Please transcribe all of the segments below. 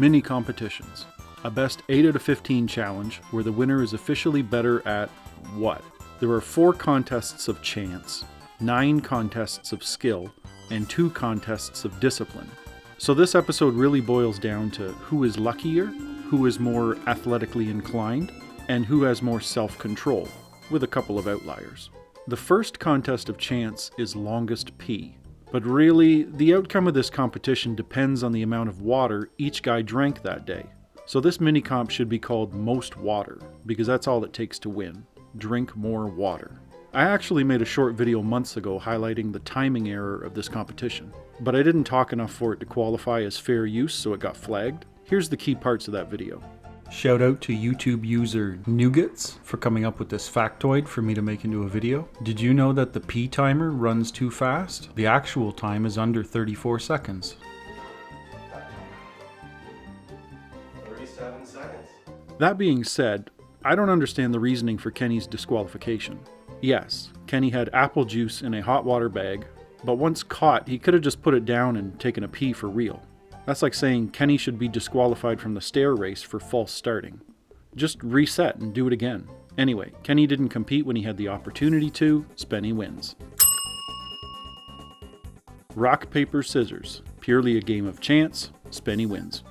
Mini competitions. A best 8 out of 15 challenge where the winner is officially better at what? There are 4 contests of chance, 9 contests of skill, and 2 contests of discipline. So this episode really boils down to who is luckier, who is more athletically inclined, and who has more self-control, with a couple of outliers. The first contest of chance is longest pee. But really, the outcome of this competition depends on the amount of water each guy drank that day. So this mini-comp should be called Most Water, because that's all it takes to win. Drink more water. I actually made a short video months ago highlighting the timing error of this competition, but I didn't talk enough for it to qualify as fair use, so it got flagged. Here's the key parts of that video. Shout out to YouTube user Nougats for coming up with this factoid for me to make into a video. Did you know that the pee timer runs too fast? The actual time is under 34 seconds. 37 seconds. That being said, I don't understand the reasoning for Kenny's disqualification. Yes, Kenny had apple juice in a hot water bag, but once caught, he could have just put it down and taken a pee for real. That's like saying Kenny should be disqualified from the stair race for false starting. Just reset and do it again. Anyway, Kenny didn't compete when he had the opportunity to. Spenny wins. Rock, paper, scissors. Purely a game of chance. Spenny wins.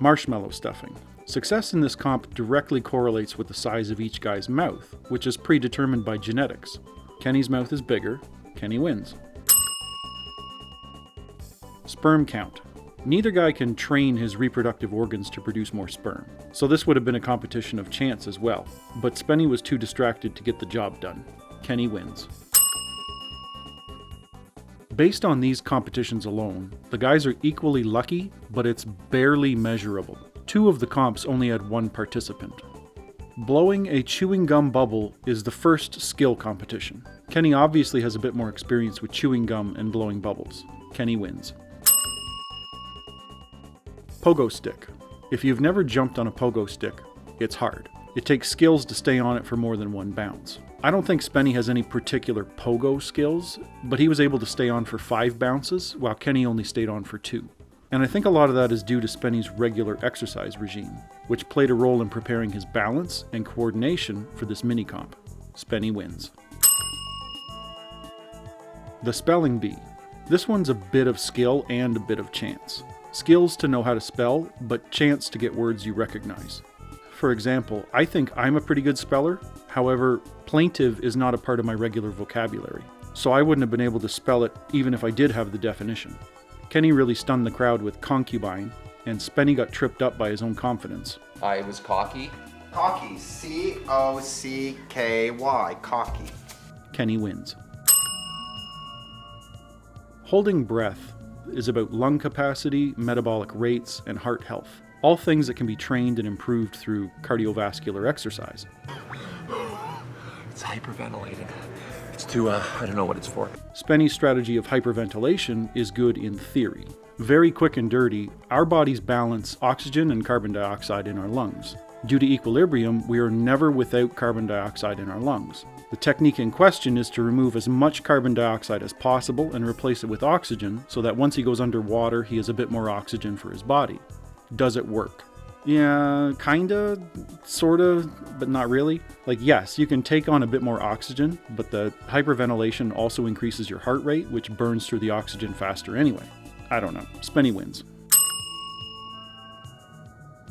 Marshmallow stuffing. Success in this comp directly correlates with the size of each guy's mouth, which is predetermined by genetics. Kenny's mouth is bigger. Kenny wins. Sperm count. Neither guy can train his reproductive organs to produce more sperm, so this would have been a competition of chance as well, but Spenny was too distracted to get the job done. Kenny wins. Based on these competitions alone, the guys are equally lucky, but it's barely measurable. 2 of the comps only had 1 participant. Blowing a chewing gum bubble is the first skill competition. Kenny obviously has a bit more experience with chewing gum and blowing bubbles. Kenny wins. Pogo stick. If you've never jumped on a pogo stick, it's hard. It takes skills to stay on it for more than 1 bounce. I don't think Spenny has any particular pogo skills, but he was able to stay on for 5 bounces, while Kenny only stayed on for 2. And I think a lot of that is due to Spenny's regular exercise regime, which played a role in preparing his balance and coordination for this mini-comp. Spenny wins. The spelling bee. This one's a bit of skill and a bit of chance. Skills to know how to spell, but chance to get words you recognize. For example, I think I'm a pretty good speller, however, plaintive is not a part of my regular vocabulary, so I wouldn't have been able to spell it even if I did have the definition. Kenny really stunned the crowd with concubine, and Spenny got tripped up by his own confidence. I was cocky. Cocky. C-O-C-K-Y. Cocky. Kenny wins. Holding breath is about lung capacity, metabolic rates, and heart health. All things that can be trained and improved through cardiovascular exercise. It's hyperventilating. It's too, I don't know what it's for. Spenny's strategy of hyperventilation is good in theory. Very quick and dirty, our bodies balance oxygen and carbon dioxide in our lungs. Due to equilibrium, we are never without carbon dioxide in our lungs. The technique in question is to remove as much carbon dioxide as possible and replace it with oxygen so that once he goes underwater, he has a bit more oxygen for his body. Does it work? Yeah, kinda, sorta, but not really. Like, yes, you can take on a bit more oxygen, but the hyperventilation also increases your heart rate, which burns through the oxygen faster anyway. I don't know. Spenny wins.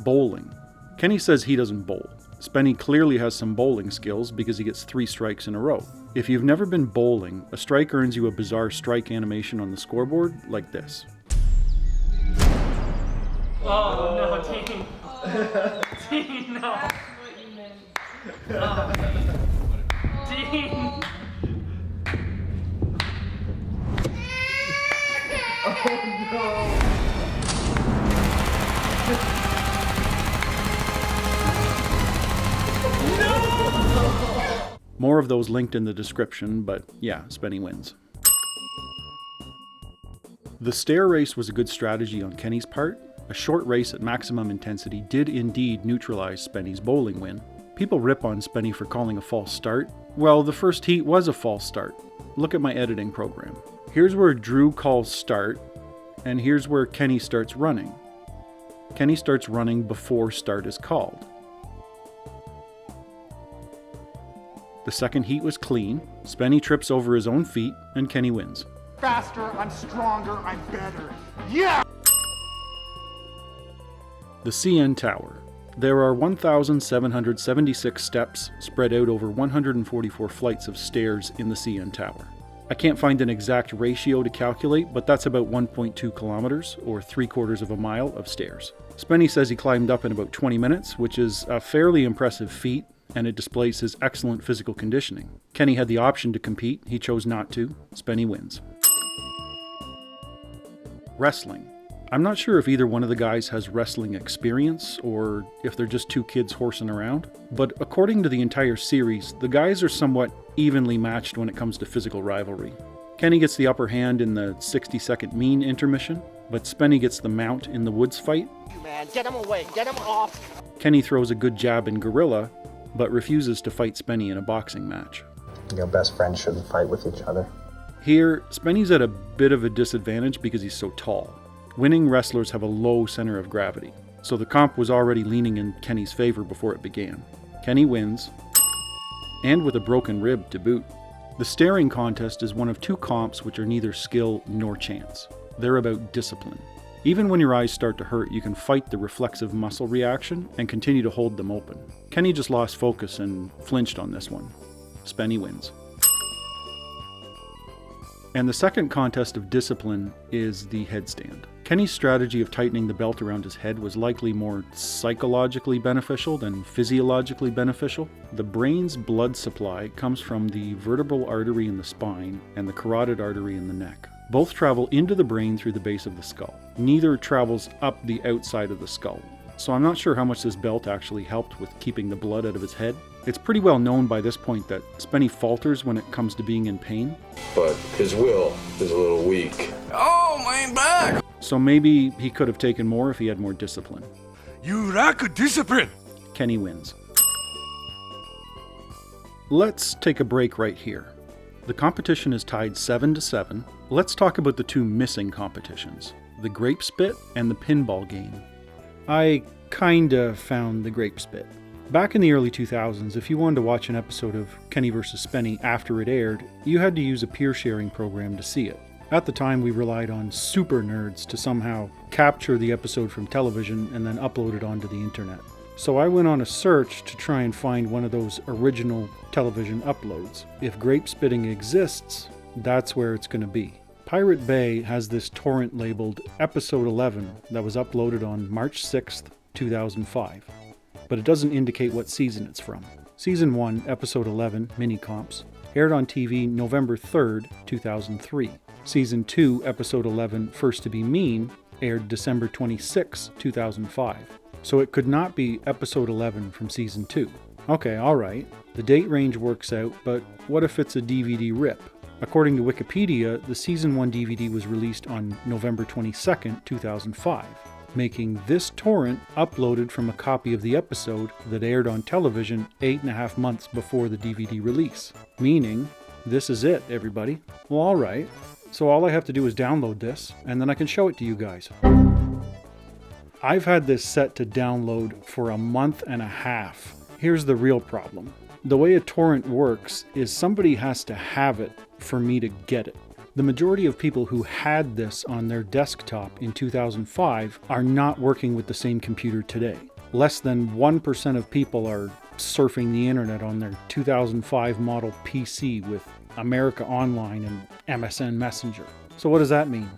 Bowling. Kenny says he doesn't bowl. Spenny clearly has some bowling skills because he gets 3 strikes in a row. If you've never been bowling, a strike earns you a bizarre strike animation on the scoreboard like this. Oh no, Dean. Dean, no. That's what you meant. Oh. Dean. Oh no! More of those linked in the description, but yeah, Spenny wins. The stair race was a good strategy on Kenny's part. A short race at maximum intensity did indeed neutralize Spenny's bowling win. People rip on Spenny for calling a false start. Well, the first heat was a false start. Look at my editing program. Here's where Drew calls start, And here's where Kenny starts running. Kenny starts running before start is called. The second heat was clean. Spenny trips over his own feet, and Kenny wins. Faster, I'm stronger, I'm better. Yeah! The CN Tower. There are 1,776 steps spread out over 144 flights of stairs in the CN Tower. I can't find an exact ratio to calculate, but that's about 1.2 kilometers, or 3/4 of a mile of stairs. Spenny says he climbed up in about 20 minutes, which is a fairly impressive feat, and it displays his excellent physical conditioning. Kenny had the option to compete, he chose not to. Spenny wins. Wrestling. I'm not sure if either one of the guys has wrestling experience or if they're just two kids horsing around, but according to the entire series, the guys are somewhat evenly matched when it comes to physical rivalry. Kenny gets the upper hand in the 60-second mean intermission, but Spenny gets the mount in the woods fight. Man, get him away, get him off! Kenny throws a good jab in gorilla, but refuses to fight Spenny in a boxing match. Best friends shouldn't fight with each other. Here, Spenny's at a bit of a disadvantage because he's so tall. Winning wrestlers have a low center of gravity, so the comp was already leaning in Kenny's favor before it began. Kenny wins, and with a broken rib to boot. The staring contest is one of two comps which are neither skill nor chance. They're about discipline. Even when your eyes start to hurt, you can fight the reflexive muscle reaction and continue to hold them open. Kenny just lost focus and flinched on this one. Spenny wins. And the second contest of discipline is the headstand. Kenny's strategy of tightening the belt around his head was likely more psychologically beneficial than physiologically beneficial. The brain's blood supply comes from the vertebral artery in the spine and the carotid artery in the neck. Both travel into the brain through the base of the skull. Neither travels up the outside of the skull. So I'm not sure how much this belt actually helped with keeping the blood out of his head. It's pretty well known by this point that Spenny falters when it comes to being in pain. But his will is a little weak. Oh, my back! So maybe he could have taken more if he had more discipline. You lack of discipline! Kenny wins. Let's take a break right here. The competition is tied 7-7. Let's talk about the two missing competitions, the grape spit and the pinball game. I kinda found the grape spit. Back in the early 2000s, if you wanted to watch an episode of Kenny vs. Spenny after it aired, you had to use a peer sharing program to see it. At the time, we relied on super nerds to somehow capture the episode from television and then upload it onto the internet. So I went on a search to try and find one of those original television uploads. If grape spitting exists, that's where it's going to be. Pirate Bay has this torrent labeled Episode 11 that was uploaded on March 6th, 2005. But it doesn't indicate what season it's from. Season 1, Episode 11, Mini Comps, aired on TV November 3rd, 2003. Season 2, Episode 11, First to Be Mean, aired December 26, 2005. So it could not be Episode 11 from Season 2. Okay, alright, the date range works out, but what if it's a DVD rip? According to Wikipedia, the Season 1 DVD was released on November 22nd, 2005. Making this torrent uploaded from a copy of the episode that aired on television 8.5 months before the DVD release. Meaning, this is it, everybody. Well, alright, so all I have to do is download this, and then I can show it to you guys. I've had this set to download for 1.5 months. Here's the real problem. The way a torrent works is somebody has to have it for me to get it. The majority of people who had this on their desktop in 2005 are not working with the same computer today. Less than 1% of people are surfing the internet on their 2005 model PC with America Online and MSN Messenger. So what does that mean?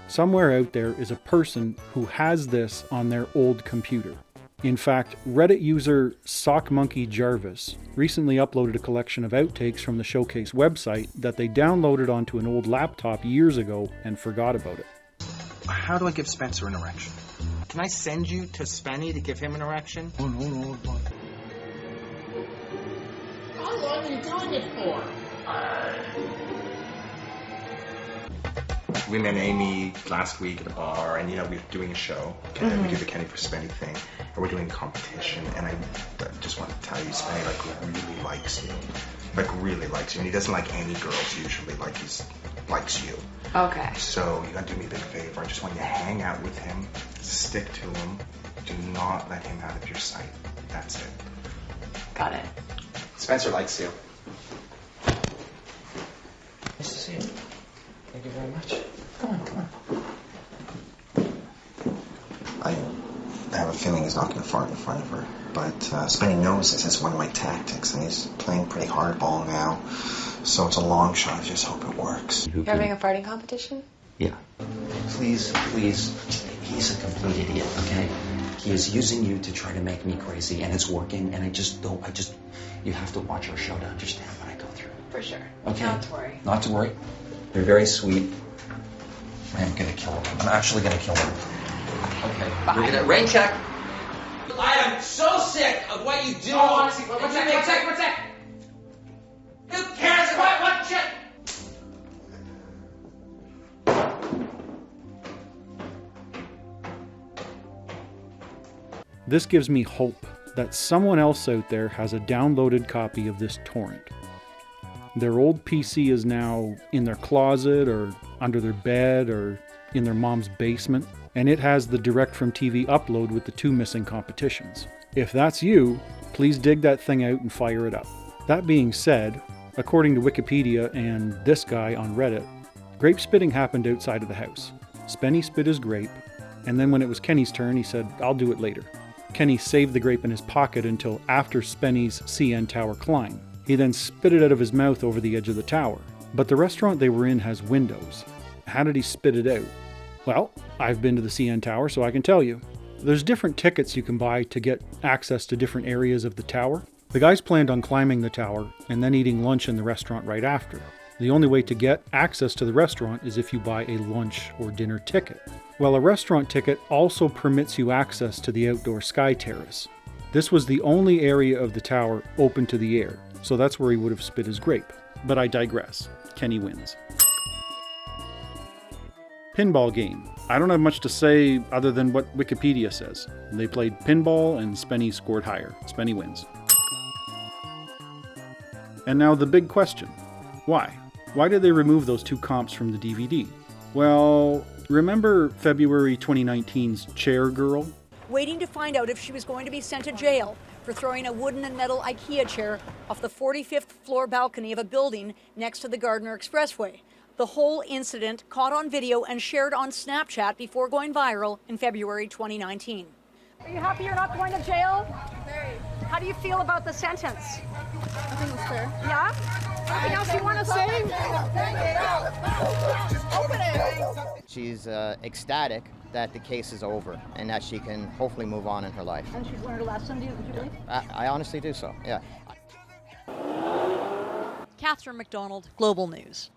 Somewhere out there is a person who has this on their old computer. In fact, Reddit user SockMonkeyJarvis recently uploaded a collection of outtakes from the Showcase website that they downloaded onto an old laptop years ago and forgot about it. How do I give Spencer an erection? Can I send you to Spenny to give him an erection? Oh, no. How long are you doing it for? We met Amy last week at a bar, and we were doing a show. We do the Kenny for Spenny thing, and we're doing a competition. And I just want to tell you, Spenny really likes you, and he doesn't like any girls usually. He likes you. Okay. So you gotta do me a big favor. I just want you to hang out with him, stick to him. Do not let him out of your sight. That's it. Got it. Spencer likes you. Nice to see you. Thank you very much. Come on, come on. I have a feeling he's not going to fart in front of her. But Spenny knows this is one of my tactics, and he's playing pretty hardball now. So it's a long shot. I just hope it works. You're having a farting competition? Yeah. Please, please. He's a complete idiot, okay? He is using you to try to make me crazy, and it's working, and you have to watch our show to understand what I go through. For sure. Okay? Not to worry. Not to worry. You're very sweet. I'm gonna kill him. I'm actually gonna kill him. Okay. Bye. We're gonna rain check. I am so sick of what you do. Oh, honestly, one sec. Who cares about what shit? This gives me hope that someone else out there has a downloaded copy of this torrent. Their old PC is now in their closet or under their bed or in their mom's basement, and it has the direct from TV upload with the 2 missing competitions. If that's you, please dig that thing out and fire it up. That being said, according to Wikipedia and this guy on Reddit, grape spitting happened outside of the house. Spenny spit his grape, and then when it was Kenny's turn, he said, "I'll do it later." Kenny saved the grape in his pocket until after Spenny's CN Tower climb. He then spit it out of his mouth over the edge of the tower. But the restaurant they were in has windows. How did he spit it out? Well, I've been to the CN Tower, so I can tell you. There's different tickets you can buy to get access to different areas of the tower. The guys planned on climbing the tower and then eating lunch in the restaurant right after. The only way to get access to the restaurant is if you buy a lunch or dinner ticket. Well, a restaurant ticket also permits you access to the outdoor sky terrace. This was the only area of the tower open to the air, so that's where he would have spit his grape. But I digress. Kenny wins. Pinball game. I don't have much to say other than what Wikipedia says. They played pinball and Spenny scored higher. Spenny wins. And now the big question. Why? Why did they remove those 2 comps from the DVD? Well, remember February 2019's Chair Girl? Waiting to find out if she was going to be sent to jail for throwing a wooden and metal IKEA chair off the 45th floor balcony of a building next to the Gardner Expressway. The whole incident caught on video and shared on Snapchat before going viral in February 2019. Are you happy you're not going to jail? Very. How do you feel about the sentence? I think it's fair. Yeah? Anything else you want to say? She's ecstatic that the case is over and that she can hopefully move on in her life. And she's learned a lesson, do you believe? I honestly do so, yeah. Catherine McDonald, Global News.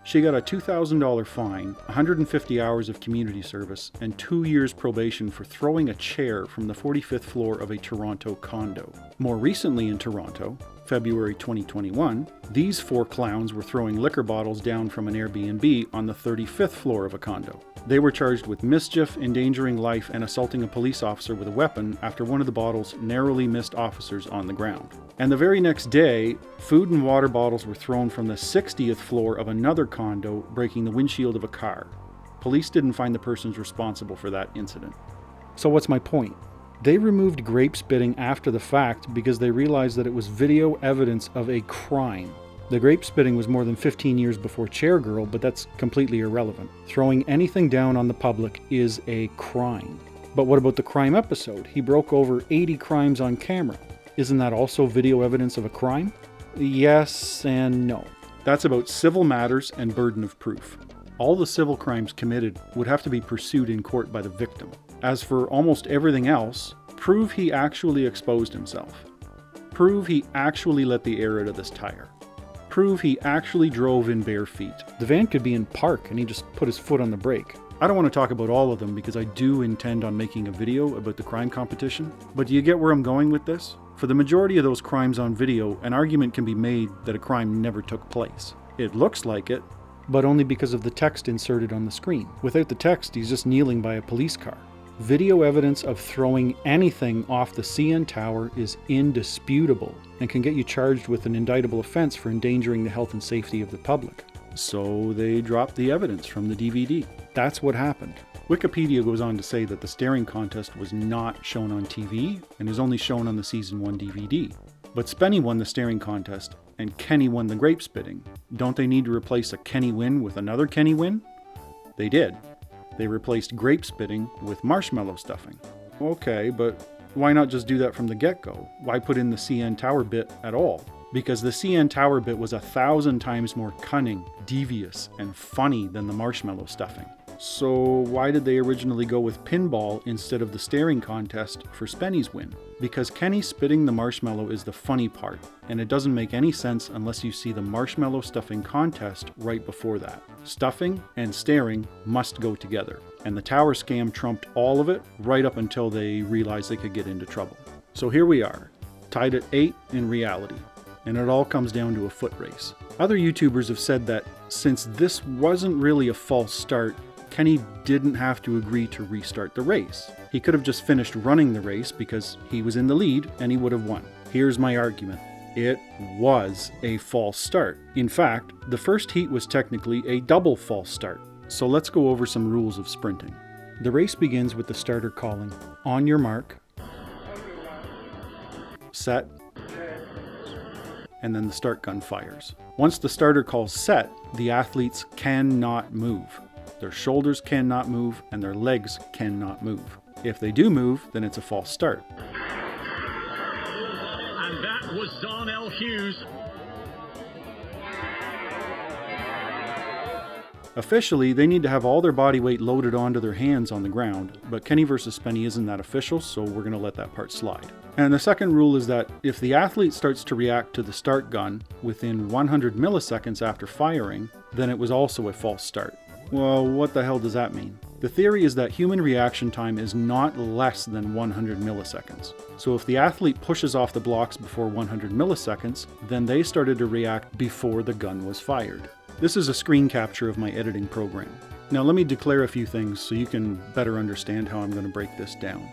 She got a $2,000 fine, 150 hours of community service, and 2 years probation for throwing a chair from the 45th floor of a Toronto condo. More recently in Toronto, February 2021, these 4 clowns were throwing liquor bottles down from an Airbnb on the 35th floor of a condo. They were charged with mischief, endangering life, and assaulting a police officer with a weapon after one of the bottles narrowly missed officers on the ground. And the very next day, food and water bottles were thrown from the 60th floor of another condo, breaking the windshield of a car. Police didn't find the persons responsible for that incident. So what's my point? They removed grape spitting after the fact because they realized that it was video evidence of a crime. The grape spitting was more than 15 years before Chair Girl, but that's completely irrelevant. Throwing anything down on the public is a crime. But what about the crime episode? He broke over 80 crimes on camera. Isn't that also video evidence of a crime? Yes and no. That's about civil matters and burden of proof. All the civil crimes committed would have to be pursued in court by the victim. As for almost everything else, prove he actually exposed himself. Prove he actually let the air out of this tire. Prove he actually drove in bare feet. The van could be in park and he just put his foot on the brake. I don't want to talk about all of them because I do intend on making a video about the crime competition, but do you get where I'm going with this? For the majority of those crimes on video, an argument can be made that a crime never took place. It looks like it, but only because of the text inserted on the screen. Without the text, he's just kneeling by a police car. Video evidence of throwing anything off the CN Tower is indisputable and can get you charged with an indictable offense for endangering the health and safety of the public. so they dropped the evidence from the DVD. That's what happened. Wikipedia goes on to say that the staring contest was not shown on TV and is only shown on the season 1 DVD. But Spenny won the staring contest and Kenny won the grape spitting. Don't they need to replace a Kenny win with another Kenny win? They did. They replaced grape spitting with marshmallow stuffing. Okay, but why not just do that from the get-go? Why put in the CN Tower bit at all? Because the CN Tower bit was 1,000 times more cunning, devious, and funny than the marshmallow stuffing. So why did they originally go with pinball instead of the staring contest for Spenny's win? Because Kenny spitting the marshmallow is the funny part, and it doesn't make any sense unless you see the marshmallow stuffing contest right before that. Stuffing and staring must go together, and the tower scam trumped all of it right up until they realized they could get into trouble. So here we are, tied at 8 in reality, and it all comes down to a foot race. Other YouTubers have said that since this wasn't really a false start, Kenny didn't have to agree to restart the race. He could have just finished running the race because he was in the lead and he would have won. Here's my argument. It was a false start. In fact, the first heat was technically a double false start. So let's go over some rules of sprinting. The race begins with the starter calling, "On your mark, set," and then the start gun fires. Once the starter calls set, the athletes cannot move. Their shoulders cannot move, and their legs cannot move. If they do move, then it's a false start. And that was Darnell Hughes. Officially, they need to have all their body weight loaded onto their hands on the ground, but Kenny vs. Spenny isn't that official, so we're going to let that part slide. And the second rule is that if the athlete starts to react to the start gun within 100 milliseconds after firing, then it was also a false start. Well, what the hell does that mean? The theory is that human reaction time is not less than 100 milliseconds. So if the athlete pushes off the blocks before 100 milliseconds, then they started to react before the gun was fired. This is a screen capture of my editing program. Now let me declare a few things so you can better understand how I'm going to break this down.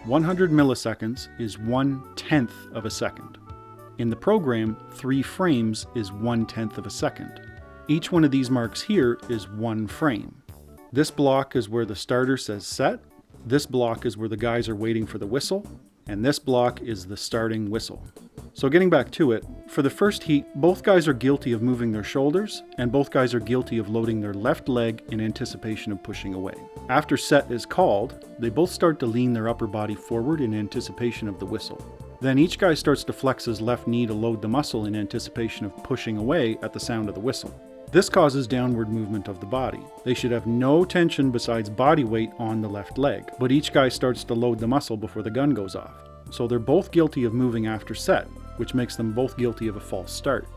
100 milliseconds is 1/10 of a second. In the program, 3 frames is 1/10 of a second. Each one of these marks here is 1 frame. This block is where the starter says set, this block is where the guys are waiting for the whistle, and this block is the starting whistle. So getting back to it, for the first heat, both guys are guilty of moving their shoulders, and both guys are guilty of loading their left leg in anticipation of pushing away. After set is called, they both start to lean their upper body forward in anticipation of the whistle. Then each guy starts to flex his left knee to load the muscle in anticipation of pushing away at the sound of the whistle. This causes downward movement of the body. They should have no tension besides body weight on the left leg, but each guy starts to load the muscle before the gun goes off. So they're both guilty of moving after set, which makes them both guilty of a false start.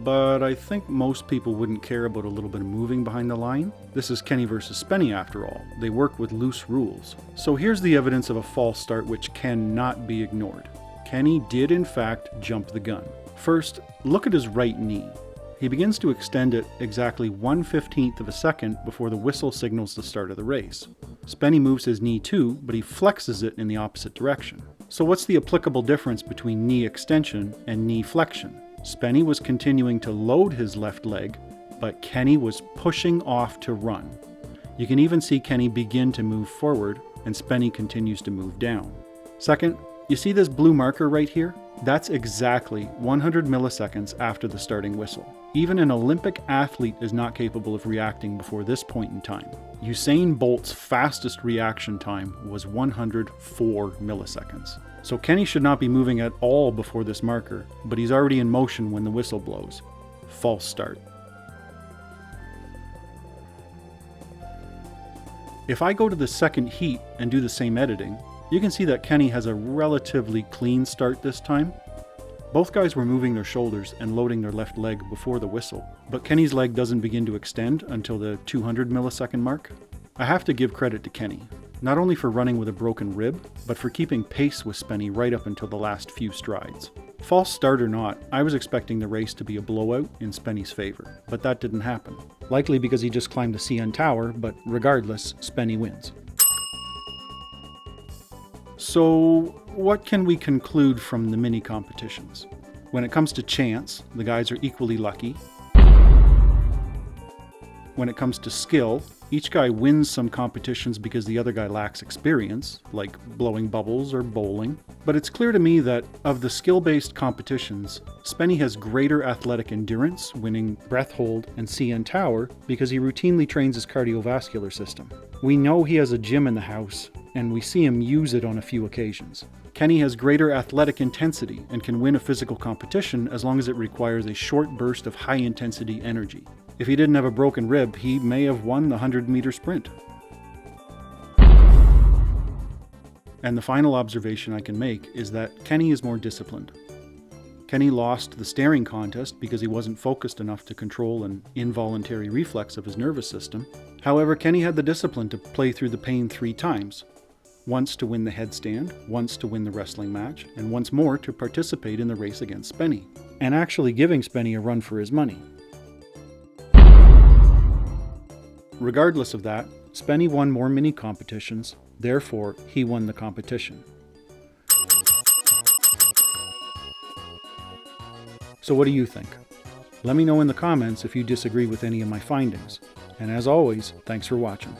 But I think most people wouldn't care about a little bit of moving behind the line. This is Kenny versus Spenny after all. They work with loose rules. So here's the evidence of a false start which cannot be ignored. Kenny did in fact jump the gun. First, look at his right knee. He begins to extend it exactly 1/15 of a second before the whistle signals the start of the race. Spenny moves his knee too, but he flexes it in the opposite direction. So what's the applicable difference between knee extension and knee flexion? Spenny was continuing to load his left leg, but Kenny was pushing off to run. You can even see Kenny begin to move forward, and Spenny continues to move down. Second, you see this blue marker right here? That's exactly 100 milliseconds after the starting whistle. Even an Olympic athlete is not capable of reacting before this point in time. Usain Bolt's fastest reaction time was 104 milliseconds. So Kenny should not be moving at all before this marker, but he's already in motion when the whistle blows. False start. If I go to the second heat and do the same editing, you can see that Kenny has a relatively clean start this time. Both guys were moving their shoulders and loading their left leg before the whistle, but Kenny's leg doesn't begin to extend until the 200 millisecond mark. I have to give credit to Kenny, not only for running with a broken rib, but for keeping pace with Spenny right up until the last few strides. False start or not, I was expecting the race to be a blowout in Spenny's favor, but that didn't happen. Likely because he just climbed the CN Tower, but regardless, Spenny wins. So, what can we conclude from the mini competitions? When it comes to chance, the guys are equally lucky. When it comes to skill, each guy wins some competitions because the other guy lacks experience, like blowing bubbles or bowling. But it's clear to me that of the skill-based competitions, Spenny has greater athletic endurance, winning breath hold and CN tower, because he routinely trains his cardiovascular system. We know he has a gym in the house, and we see him use it on a few occasions. Kenny has greater athletic intensity and can win a physical competition as long as it requires a short burst of high-intensity energy. If he didn't have a broken rib, he may have won the 100-meter sprint. And the final observation I can make is that Kenny is more disciplined. Kenny lost the staring contest because he wasn't focused enough to control an involuntary reflex of his nervous system. However, Kenny had the discipline to play through the pain 3 times. Once to win the headstand, once to win the wrestling match, and once more to participate in the race against Spenny, and actually giving Spenny a run for his money. Regardless of that, Spenny won more mini competitions, therefore he won the competition. So what do you think? Let me know in the comments if you disagree with any of my findings. And as always, thanks for watching.